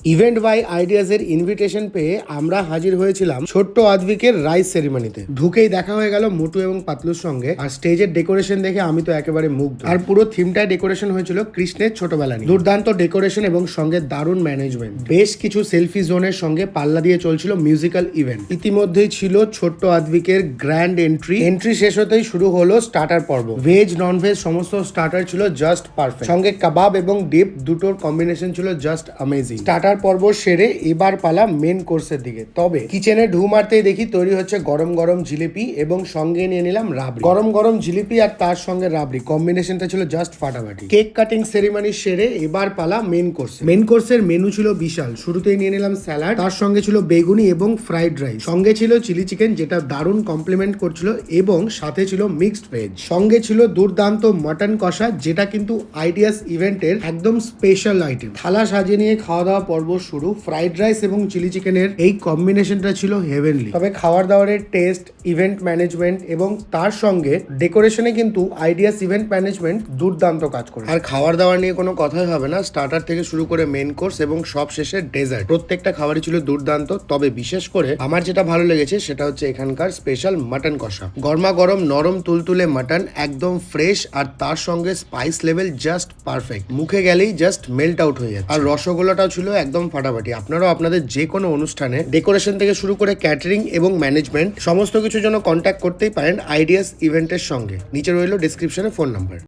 Event by ideas এর invitation পেয়ে আমরা হাজির হয়েছিলাম ছোট্ট আদ্বিকের রাইস সেরিমনিতে। ঢুকেই দেখা হয়ে গেল মোটু এবং পাতলুর সঙ্গে। আর স্টেজের ডেকোরেশন দেখে আমি তো একেবারে মুগ্ধ। আর পুরো থিমটায় ডেকোরেশন হয়েছিল কৃষ্ণের ছোটবেলা নিয়ে। দুর্দান্ত ডেকোরেশন এবং সঙ্গে দারুণ ম্যানেজমেন্ট। বেশ কিছু সেলফি জোনের সঙ্গে পাল্লা দিয়ে চলছিল মিউজিক্যাল ইভেন্ট। ইতিমধ্যেই ছিল ছোট্ট আদ্বিকের গ্র্যান্ড এন্ট্রি শেষ হতেই শুরু হলো স্টার্টার পর্ব। ভেজ নন ভেজ সমস্ত স্টার্টার ছিল জাস্ট পারফেক্ট। সঙ্গে কাবাব এবং ডিপ দুটোর কম্বিনেশন ছিল জাস্ট অ্যামেজিং। স্টার্টার পর্ব সেরে এবার পালা মেন কোর্সের দিকে। তবে কিচেনে ঢু মারতেই দেখি তৈরি হচ্ছে গরম গরম জিলিপি এবং সঙ্গে নিয়ে নিলাম রাবড়ি। গরম গরম জিলিপি আর তার সঙ্গে রাবড়ি কম্বিনেশনটা ছিল জাস্ট ফাটাফাটি। কেক কাটিং সেরিমনি সেরে এবার পালা মেন কোর্স। মেন কোর্সের মেনু ছিল বিশাল। শুরুতেই নিয়ে নিলাম স্যালাড, তার সঙ্গে ছিল বেগুনি এবং ফ্রাইড রাইস, সঙ্গে ছিল চিলি চিকেন যেটা দারুণ কমপ্লিমেন্ট করছিল এবং সাথে ছিল মিক্সড ভেজ, সঙ্গে ছিল দুর্দান্ত মটন কষা যেটা কিন্তু আইডিয়াস ইভেন্টের একদম স্পেশাল আইটেম। থালা সাজিয়ে নিয়ে খাওয়া দাওয়া পর্ব শুরু। ফ্রাইড রাইস এবং চিলি চিকেনের এই কম্বিনেশনটা ছিল হেভেনলি। তবে খাবার দাবারের টেস্ট, ইভেন্ট ম্যানেজমেন্ট এবং তার সঙ্গে ডেকোরেশনে কিন্তু আইডিয়াস ইভেন্ট ম্যানেজমেন্ট দুর্দান্ত কাজ করে। আর খাবার দাবার নিয়ে কোনো কথাই হবে না। স্টার্টার থেকে শুরু করে মেন কোর্স এবং সব শেষে ডেজার্ট, প্রত্যেকটা খাবারই ছিল দুর্দান্ত। তবে বিশেষ করে আমার যেটা ভালো লেগেছে সেটা হচ্ছে এখানকার স্পেশাল মাটন কষা। গরমা গরম নরম তুলতুলে মাটন, একদম ফ্রেশ, আর তার সঙ্গে স্পাইস লেভেল জাস্ট পারফেক্ট। মুখে গেলেই জাস্ট মেল্ট আউট হয়ে যাচ্ছে। আর রসগোল্লাটাও ছিল একদম ফাটাফাটি। আপনারাও আপনাদের যে কোনো অনুষ্ঠানে ডেকোরেশন থেকে শুরু করে ক্যাটারিং এবং ম্যানেজমেন্ট সমস্ত কিছুর জন্য কন্ট্যাক্ট করতেই পারেন আইডিয়াস ইভেন্টের সঙ্গে। নিচে রইল ডেসক্রিপশনে ফোন নাম্বার।